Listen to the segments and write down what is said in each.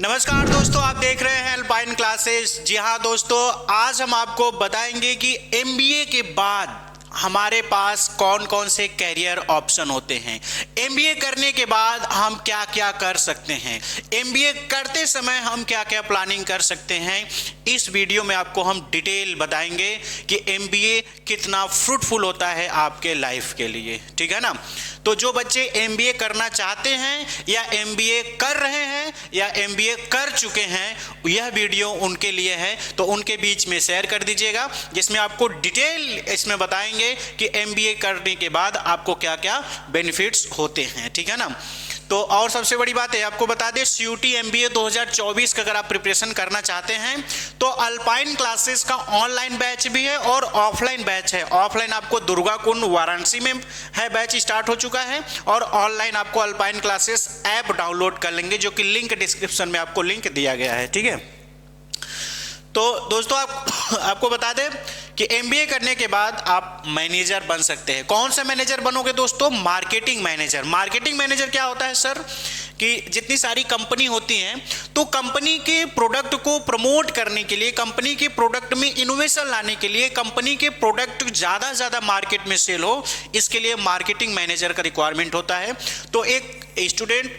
नमस्कार दोस्तों, आप देख रहे हैं अल्पाइन क्लासेस। जी हाँ दोस्तों, आज हम आपको बताएंगे कि एमबीए के बाद हमारे पास कौन कौन से कैरियर ऑप्शन होते हैं। एमबीए करने के बाद हम क्या क्या कर सकते हैं, एमबीए करते समय हम क्या क्या प्लानिंग कर सकते हैं। इस वीडियो में आपको हम डिटेल बताएंगे कि एमबीए कितना फ्रूटफुल होता है आपके लाइफ के लिए, ठीक है ना। तो जो बच्चे एमबीए करना चाहते हैं या एमबीए कर रहे हैं या एमबीए कर चुके हैं, यह वीडियो उनके लिए है, तो उनके बीच में शेयर कर दीजिएगा, जिसमें आपको डिटेल इसमें बताएंगे कि एमबीए करने के बाद आपको क्या क्या बेनिफिट्स होते हैं, ठीक है ना। तो और सबसे बड़ी बात है, आपको बता दें सीयूटी एमबीए 2024 का अगर आप प्रिपरेशन करना चाहते हैं तो अल्पाइन क्लासेस का ऑनलाइन बैच भी है और ऑफलाइन बैच है। ऑफलाइन आपको दुर्गा कुंड वाराणसी में है, बैच स्टार्ट हो चुका है, और ऑनलाइन आपको अल्पाइन क्लासेस ऐप डाउनलोड कर लेंगे, जो कि लिंक डिस्क्रिप्शन में आपको लिंक दिया गया है, ठीक है। तो दोस्तों आपको बता दें कि एमबीए करने के बाद आप मैनेजर बन सकते हैं। कौन सा मैनेजर बनोगे दोस्तों? Marketing manager. मार्केटिंग मैनेजर क्या होता है सर, कि जितनी सारी कंपनी होती हैं तो कंपनी के प्रोडक्ट को प्रमोट करने के लिए, कंपनी के प्रोडक्ट में इनोवेशन लाने के लिए, कंपनी के प्रोडक्ट ज़्यादा से ज़्यादा मार्केट में सेल हो, इसके लिए मार्केटिंग मैनेजर का रिक्वायरमेंट होता है। तो एक स्टूडेंट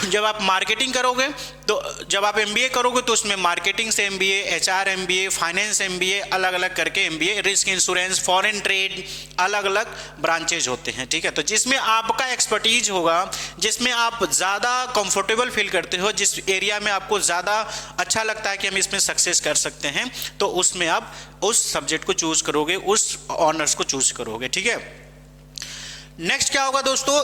जब आप मार्केटिंग करोगे, तो जब आप एमबीए करोगे तो उसमें मार्केटिंग से MBA, HR MBA, finance MBA, अलग अलग करके MBA, risk insurance, foreign trade, अलग अलग ब्रांचेज होते हैं, ठीक है। तो जिसमें आपका एक्सपर्टीज होगा, जिसमें आप ज़्यादा कंफर्टेबल फील करते हो, जिस एरिया में आपको ज़्यादा अच्छा लगता है कि हम इसमें सक्सेस कर सकते हैं, तो उसमें आप उस सब्जेक्ट को चूज करोगे, उस ऑनर्स को चूज करोगे, ठीक है। नेक्स्ट क्या होगा दोस्तों?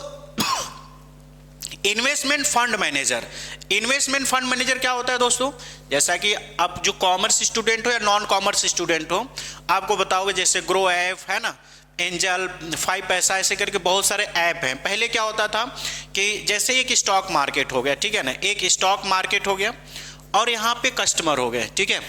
Investment fund manager. Investment fund manager क्या होता है दोस्तों? जैसा कि आप जो कॉमर्स स्टूडेंट हो या नॉन कॉमर्स स्टूडेंट हो, आपको बताओगे जैसे ग्रो ऐप है ना, एंजल, 5 पैसा, ऐसे करके बहुत सारे ऐप हैं। पहले क्या होता था कि जैसे एक स्टॉक मार्केट हो गया, ठीक है ना, एक स्टॉक मार्केट हो गया और यहाँ पे कस्टमर हो गए, ठीक है,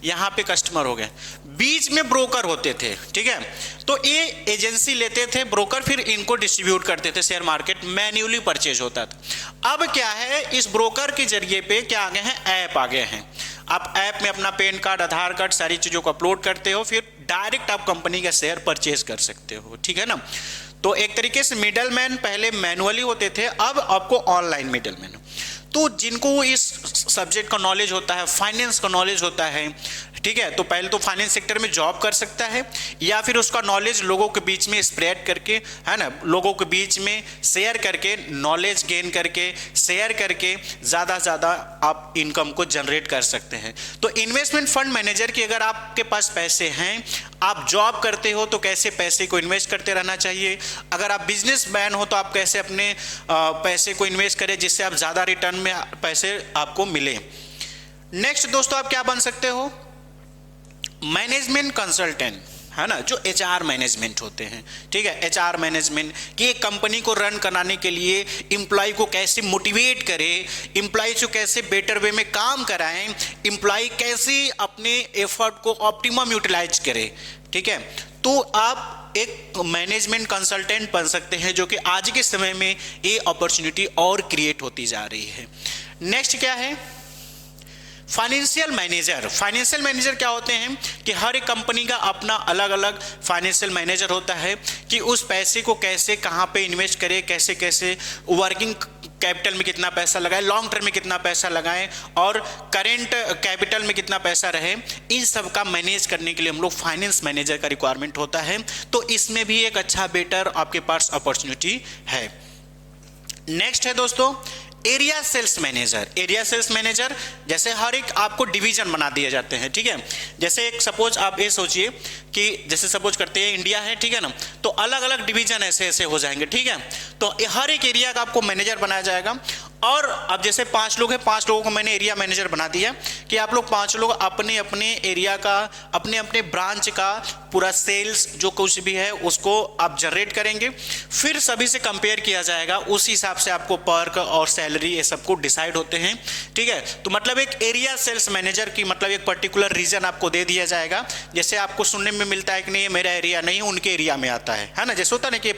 यहाँ पे कस्टमर हो गए, बीच में ब्रोकर होते थे, ठीक है। तो ये एजेंसी लेते थे ब्रोकर, फिर इनको डिस्ट्रीब्यूट करते थे, शेयर मार्केट मैन्युअली परचेज होता था। अब क्या है, इस ब्रोकर के जरिए पे क्या आ गए हैं, ऐप आ गए हैं। आप ऐप में अपना पैन कार्ड, आधार कार्ड, सारी चीज़ों को अपलोड करते हो, फिर डायरेक्ट आप कंपनी का शेयर परचेज कर सकते हो, ठीक है ना। तो एक तरीके से मिडल मैन पहले मैनुअली होते थे, अब आपको ऑनलाइन मिडल मैन। तो जिनको इस सब्जेक्ट का नॉलेज होता है, फाइनेंस का नॉलेज होता है, ठीक है, तो पहले तो फाइनेंस सेक्टर में जॉब कर सकता है, या फिर उसका नॉलेज लोगों के बीच में स्प्रेड करके, है ना, लोगों के बीच में शेयर करके, नॉलेज गेन करके, शेयर करके ज़्यादा से ज़्यादा आप इनकम को जनरेट कर सकते हैं। तो इन्वेस्टमेंट फंड मैनेजर की अगर आपके पास पैसे हैं, आप जॉब करते हो तो कैसे पैसे को इन्वेस्ट करते रहना चाहिए, अगर आप बिजनेसमैन हो तो आप कैसे अपने पैसे को इन्वेस्ट करें जिससे आप ज़्यादा रिटर्न में पैसे आपको मिले। नेक्स्ट दोस्तों आप क्या बन सकते हो? मैनेजमेंट कंसल्टेंट, है ना, जो एचआर मैनेजमेंट होते हैं, ठीक है। एचआर मैनेजमेंट कि एक कंपनी को रन कराने के लिए एम्प्लॉय को कैसे मोटिवेट करें, एम्प्लॉय को कैसे बेटर वे में काम कराएं, एम्प्लॉय कैसे अपने एफर्ट को ऑप्टिमम यूटिलाइज करें, ठीक है। तो आप एक मैनेजमेंट कंसल्टेंट बन सकते हैं, जो कि आज के समय में ये अपॉर्चुनिटी और क्रिएट होती जा रही है। नेक्स्ट क्या है? Financial manager. फाइनेंशियल मैनेजर क्या होते हैं कि हर एक कंपनी का अपना अलग अलग फाइनेंशियल मैनेजर होता है, कि उस पैसे को कैसे कहाँ पे इन्वेस्ट करें, कैसे कैसे वर्किंग कैपिटल में कितना पैसा लगाएं, लॉन्ग टर्म में कितना पैसा लगाएं, और करेंट कैपिटल में कितना पैसा रहे, इन सब का मैनेज करने के लिए हम लोग फाइनेंस मैनेजर का रिक्वायरमेंट होता है। तो इसमें भी एक अच्छा बेटर आपके पास अपॉर्चुनिटी है। नेक्स्ट है दोस्तों area sales manager. Area sales manager जैसे हर एक आपको डिवीजन बना दिए जाते हैं, ठीक है। जैसे एक सपोज आप ये सोचिए कि जैसे सपोज करते हैं इंडिया है, ठीक है ना, तो अलग अलग डिवीजन ऐसे ऐसे हो जाएंगे, ठीक है। तो हर एक एरिया का आपको मैनेजर बनाया जाएगा, और अब जैसे 5 लोग हैं, 5 लोगों को मैंने एरिया मैनेजर बना दिया कि आप लोग 5 लोग अपने अपने एरिया का, अपने अपने ब्रांच का पूरा सेल्स जो कुछ भी है उसको आप जनरेट करेंगे, फिर सभी से कंपेयर किया जाएगा, उस हिसाब से आपको पर्क और सैलरी ये सब को डिसाइड होते हैं। ठीक है। तो मतलब एक एरिया सेल्स मैनेजर की मतलब एक पर्टिकुलर रीजन आपको दे दिया जाएगा। जैसे आपको सुनने में मिलता है कि नहीं ये मेरा एरिया नहीं, उनके एरिया में आता है ना। जैसे होता है ना कि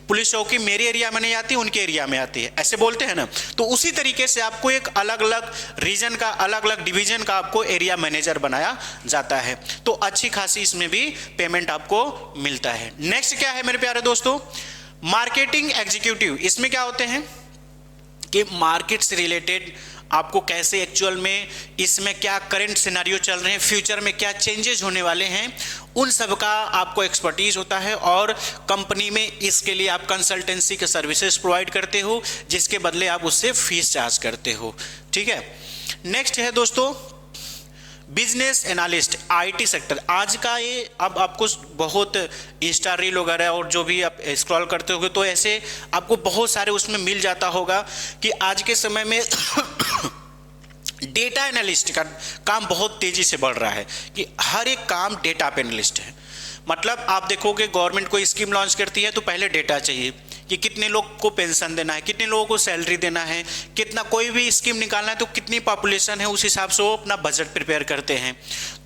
पुलिस चौकी मेरे एरिया में नहीं आती, उनके एरिया में आती है, ऐसे बोलते हैं ना। तो उसी तरीके से आपको एक अलग अलग रीजन का, अलग अलग डिवीजन का आपको एरिया मैनेजर बनाया जाता है। तो अच्छी खासी इसमें भी पेमेंट आपको मिलता है। नेक्स्ट क्या है मेरे प्यारे दोस्तों, मार्केटिंग एग्जीक्यूटिव। इसमें क्या होते हैं कि मार्केट से रिलेटेड आपको कैसे एक्चुअल में इसमें क्या करंट सिनेरियो चल रहे हैं, फ्यूचर में क्या चेंजेस होने वाले हैं, उन सब का आपको एक्सपर्टीज होता है। और कंपनी में इसके लिए आप कंसल्टेंसी के सर्विसेज प्रोवाइड करते हो, जिसके बदले आप उससे फीस चार्ज करते हो। ठीक है। नेक्स्ट है दोस्तों बिजनेस एनालिस्ट, आईटी सेक्टर। आज का ये अब आपको बहुत इंस्टा रील वगैरह और जो भी आप स्क्रॉल करते होगे तो ऐसे आपको बहुत सारे उसमें मिल जाता होगा कि आज के समय में डेटा एनालिस्ट का काम बहुत तेजी से बढ़ रहा है कि हर एक काम डेटा पे एनालिस्ट है। मतलब आप देखोगे गवर्नमेंट कोई स्कीम लॉन्च करती है तो पहले डेटा चाहिए कि कितने लोग को पेंशन देना है, कितने लोगों को सैलरी देना है, कितना कोई भी स्कीम निकालना है तो कितनी पॉपुलेशन है, उस हिसाब से वो अपना बजट प्रिपेयर करते हैं।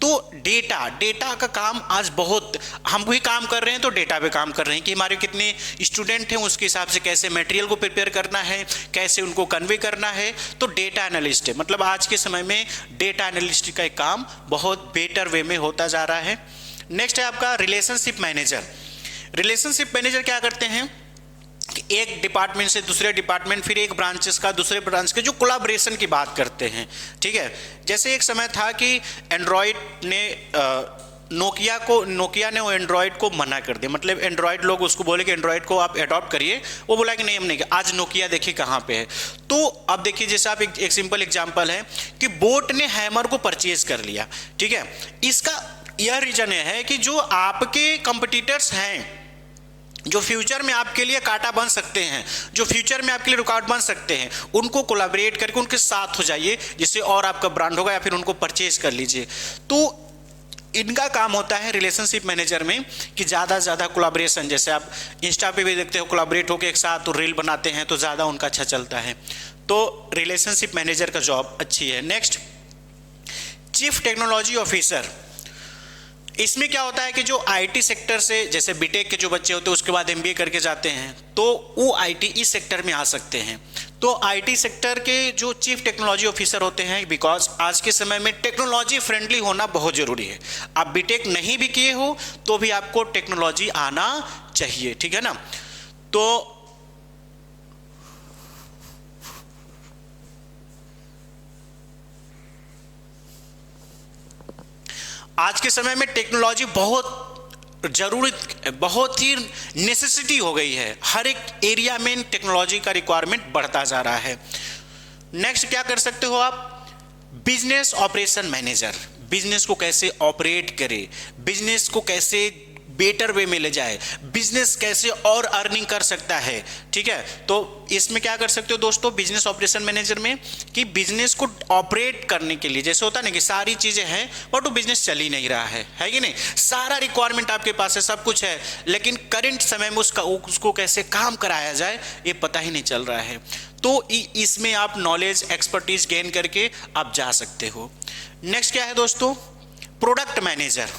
तो डेटा का काम आज बहुत, हम भी काम कर रहे हैं तो डेटा पे काम कर रहे हैं कि हमारे कितने स्टूडेंट हैं, उसके हिसाब से कैसे मटेरियल को प्रिपेयर करना है, कैसे उनको कन्वे करना है। तो डेटा एनालिस्ट है, मतलब आज के समय में डेटा एनालिस्ट का एक काम बहुत बेटर वे में होता जा रहा है। नेक्स्ट है आपका रिलेशनशिप मैनेजर। रिलेशनशिप मैनेजर क्या करते हैं कि एक डिपार्टमेंट से दूसरे डिपार्टमेंट, फिर एक ब्रांचेस का दूसरे ब्रांच के जो कोलैबोरेशन की बात करते हैं। ठीक है। जैसे एक समय था कि एंड्रॉयड ने नोकिया ने वो एंड्रॉयड को मना कर दिया, मतलब एंड्रॉयड लोग उसको बोले कि एंड्रॉयड को आप अडॉप्ट करिए, वो बोला कि नहीं हम नहीं। आज नोकिया देखिए कहाँ पे है। तो अब देखिए जैसे आप एक सिंपल एग्जांपल है कि बोट ने हैमर को परचेज कर लिया। ठीक है। इसका यह रीजन है कि जो आपके कंपटीटर्स हैं, जो फ्यूचर में आपके लिए कांटा बन सकते हैं, जो फ्यूचर में आपके लिए रुकावट बन सकते हैं, उनको कोलैबोरेट करके उनके साथ हो जाइए, जिससे और आपका ब्रांड होगा, या फिर उनको परचेज कर लीजिए। तो इनका काम होता है रिलेशनशिप मैनेजर में कि ज़्यादा से ज़्यादा कोलैबोरेशन, जैसे आप इंस्टा पे भी देखते हो कोलैबोरेट होकर एक साथ तो रील बनाते हैं तो ज़्यादा उनका अच्छा चलता है। तो रिलेशनशिप मैनेजर का जॉब अच्छी है। Next chief technology officer. इसमें क्या होता है कि जो आईटी सेक्टर से, जैसे बीटेक के जो बच्चे होते हैं उसके बाद एमबीए करके जाते हैं तो वो आईटी इस सेक्टर में आ सकते हैं। तो आईटी सेक्टर के जो चीफ टेक्नोलॉजी ऑफिसर होते हैं, बिकॉज आज के समय में टेक्नोलॉजी फ्रेंडली होना बहुत ज़रूरी है। आप बीटेक नहीं भी किए हो तो भी आपको टेक्नोलॉजी आना चाहिए। ठीक है ना। तो आज के समय में टेक्नोलॉजी बहुत जरूरी, बहुत ही नेसेसिटी हो गई है। हर एक एरिया में टेक्नोलॉजी का रिक्वायरमेंट बढ़ता जा रहा है। नेक्स्ट क्या कर सकते हो आप, बिजनेस ऑपरेशन मैनेजर। बिजनेस को कैसे ऑपरेट करे, बिजनेस को कैसे बेटर वे में ले जाए, बिजनेस कैसे और अर्निंग कर सकता है। ठीक है। तो इसमें क्या कर सकते हो दोस्तों बिजनेस ऑपरेशन मैनेजर में, कि बिजनेस को ऑपरेट करने के लिए, जैसे होता है ना कि सारी चीजें हैं बट वो बिजनेस चल ही नहीं रहा है कि नहीं। सारा रिक्वायरमेंट आपके पास है, सब कुछ है, लेकिन करंट समय में उसको कैसे काम कराया जाए ये पता ही नहीं चल रहा है। तो इसमें आप नॉलेज एक्सपर्टीज गेन करके आप जा सकते हो। नेक्स्ट क्या है दोस्तों, प्रोडक्ट मैनेजर।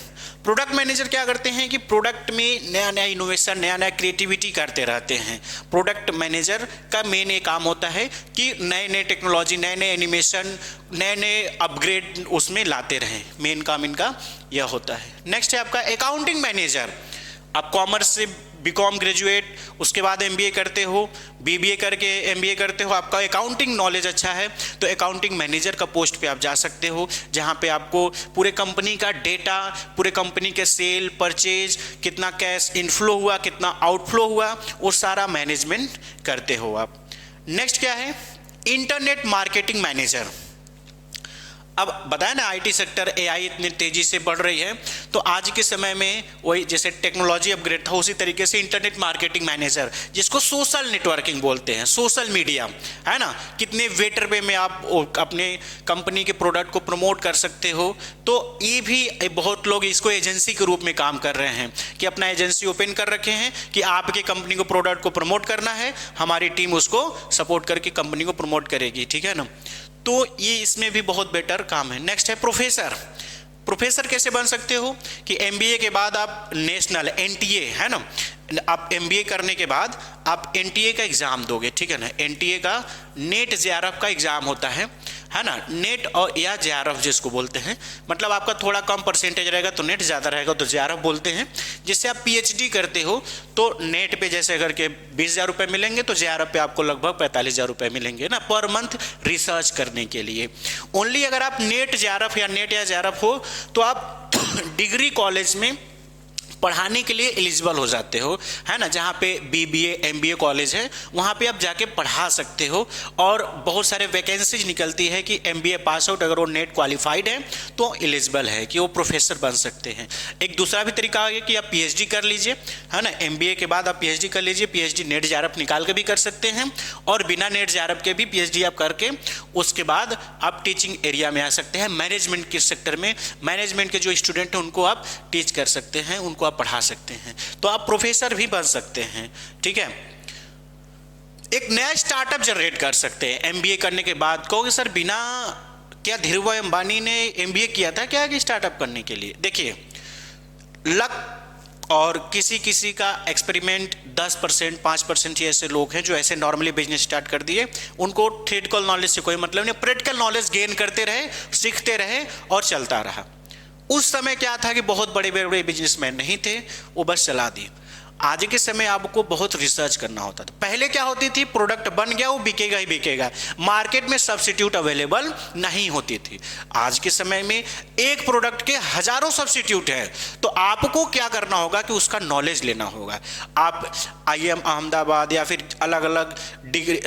प्रोडक्ट मैनेजर क्या करते हैं कि प्रोडक्ट में नया नया इनोवेशन, नया नया क्रिएटिविटी करते रहते हैं। प्रोडक्ट मैनेजर का मेन ये काम होता है कि नए नए टेक्नोलॉजी, नए नए एनिमेशन, नए नए अपग्रेड उसमें लाते रहें। मेन काम इनका यह होता है। नेक्स्ट है आपका अकाउंटिंग मैनेजर। आप कॉमर्स से बीकॉम ग्रेजुएट, उसके बाद एमबीए करते हो, बीबीए करके एमबीए करते हो, आपका अकाउंटिंग नॉलेज अच्छा है तो अकाउंटिंग मैनेजर का पोस्ट पे आप जा सकते हो, जहां पे आपको पूरे कंपनी का डेटा, पूरे कंपनी के सेल, परचेज, कितना कैश इनफ्लो हुआ, कितना आउटफ्लो हुआ, वो सारा मैनेजमेंट करते हो आप। नेक्स्ट क्या है, इंटरनेट मार्केटिंग मैनेजर। अब बताया ना आईटी सेक्टर, एआई इतनी तेजी से बढ़ रही है, तो आज के समय में वही जैसे टेक्नोलॉजी अपग्रेड था उसी तरीके से इंटरनेट मार्केटिंग मैनेजर, जिसको सोशल नेटवर्किंग बोलते हैं, सोशल मीडिया है ना, कितने वेटर वे में आप अपने कंपनी के प्रोडक्ट को प्रमोट कर सकते हो। तो ये भी बहुत लोग इसको एजेंसी के रूप में काम कर रहे हैं कि अपना एजेंसी ओपन कर रखे हैं कि आपकी कंपनी को प्रोडक्ट को प्रमोट करना है, हमारी टीम उसको सपोर्ट करके कंपनी को प्रमोट करेगी। ठीक है ना। तो ये इसमें भी बहुत बेटर काम है। नेक्स्ट है प्रोफेसर। प्रोफेसर कैसे बन सकते हो कि एमबीए के बाद आप नेशनल एनटीए है ना, आप एमबीए करने के बाद आप एनटीए का एग्जाम दोगे, ठीक है ना। एनटीए का नेट जेआरएफ का एग्जाम होता है ना, नेट और या जेआरएफ जिसको बोलते हैं, मतलब आपका थोड़ा कम परसेंटेज रहेगा तो नेट, ज़्यादा रहेगा तो जेआरएफ बोलते हैं। जिससे आप पीएचडी करते हो तो नेट पे जैसे अगर के 20,000 रुपये मिलेंगे तो जेआरएफ पे आपको लगभग 45,000 रुपये मिलेंगे ना पर मंथ रिसर्च करने के लिए। ओनली अगर आप नेट जेआरएफ या नेट या जेआरएफ हो तो आप डिग्री कॉलेज में पढ़ाने के लिए एलिजिबल हो जाते हो, है ना। जहाँ पे बीबीए एमबीए कॉलेज है वहाँ पे आप जाके पढ़ा सकते हो और बहुत सारे वैकेंसीज निकलती है कि एमबीए पास आउट अगर वो नेट क्वालिफाइड है तो एलिजिबल है कि वो प्रोफेसर बन सकते हैं। एक दूसरा भी तरीका है कि आप पीएचडी कर लीजिए, है ना। एमबीए के बाद आप पीएचडी कर लीजिए, पीएचडी नेट जेआरएफ निकाल के भी कर सकते हैं और बिना नेट जेआरएफ के भी पीएचडी आप करके उसके बाद आप टीचिंग एरिया में आ सकते हैं। मैनेजमेंट के सेक्टर में मैनेजमेंट के जो स्टूडेंट हैं उनको आप टीच कर सकते हैं, उनको पढ़ा सकते हैं, तो आप प्रोफेसर भी बन सकते हैं, ठीक है। एक नया स्टार्टअप जनरेट कर सकते हैं एमबीए करने के बाद। कहोगे सर बिना, क्या धीरूभाई अंबानी ने एमबीए किया था क्या कि स्टार्टअप करने के लिए? देखिए लक और किसी किसी का एक्सपेरिमेंट 10% 5% ही ऐसे लोग हैं जो ऐसे नॉर्मली बिजनेस स्टार्ट कर दिए, उनको थ्योरेटिकल नॉलेज से कोई मतलब नहीं, प्रैक्टिकल नॉलेज गेन करते रहे, सीखते रहे और चलता रहा। उस समय क्या था कि बहुत बड़े बड़े बिजनेसमैन नहीं थे, वो बस चला दिए। आज के समय आपको बहुत रिसर्च करना होता था। पहले क्या होती थी, प्रोडक्ट बन गया वो बिकेगा ही बिकेगा, मार्केट में सब्स्टिट्यूट अवेलेबल नहीं होती थी। आज के समय में एक प्रोडक्ट के हजारों सब्स्टिट्यूट है, तो आपको क्या करना होगा कि उसका नॉलेज लेना होगा। आप आईएम अहमदाबाद या फिर अलग अलग degree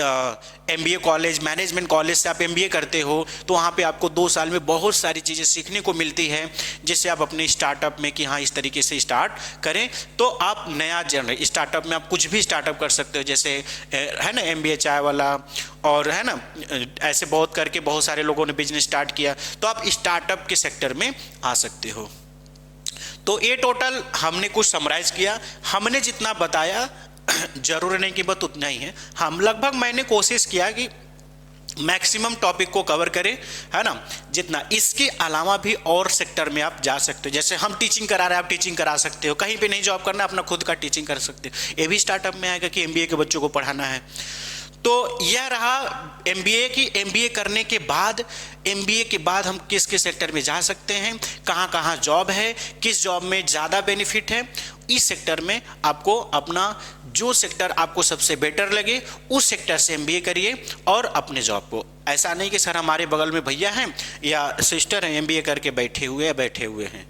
MBA college, management college से आप एमबीए करते हो तो वहाँ पे आपको 2 साल में बहुत सारी चीज़ें सीखने को मिलती है, जिससे आप अपने स्टार्टअप में कि हाँ इस तरीके से स्टार्ट करें तो आप नया जनरेट स्टार्टअप में आप कुछ भी स्टार्टअप कर सकते हो। जैसे है ना एमबीए चाय वाला और है ना ऐसे बहुत करके बहुत सारे लोगों ने बिजनेस स्टार्ट किया, तो आप स्टार्टअप के सेक्टर में आ सकते हो। तो ये टोटल हमने कुछ समराइज किया, हमने जितना बताया जरूर नहीं कि बस उतना ही है, हम लगभग मैंने कोशिश किया कि मैक्सिमम टॉपिक को कवर करें, है ना। जितना इसके अलावा भी और सेक्टर में आप जा सकते हो, जैसे हम टीचिंग करा रहे हैं आप टीचिंग करा सकते हो, कहीं पे नहीं जॉब करना अपना खुद का टीचिंग कर सकते हो। ये भी स्टार्टअप में आएगा कि एमबीए के बच्चों को पढ़ाना है। तो यह रहा एमबीए की। एमबीए करने के बाद, एमबीए के बाद हम किस किस सेक्टर में जा सकते हैं, कहाँ कहाँ जॉब है, किस जॉब में ज़्यादा बेनिफिट है, इस सेक्टर में आपको अपना जो सेक्टर आपको सबसे बेटर लगे उस सेक्टर से एमबीए करिए और अपने जॉब को। ऐसा नहीं कि सर हमारे बगल में भैया हैं या सिस्टर हैं एमबीए करके बैठे हुए हैं,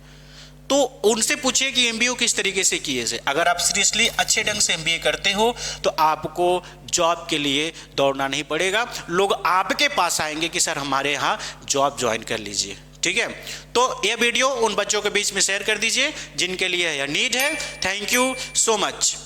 तो उनसे पूछिए कि एमबीए किस तरीके से किए से। अगर आप सीरियसली अच्छे ढंग से एमबीए करते हो तो आपको जॉब के लिए दौड़ना नहीं पड़ेगा, लोग आपके पास आएंगे कि सर हमारे यहाँ जॉब ज्वाइन कर लीजिए, ठीक है। तो यह वीडियो उन बच्चों के बीच में शेयर कर दीजिए जिनके लिए यह नीड है। Thank you so much.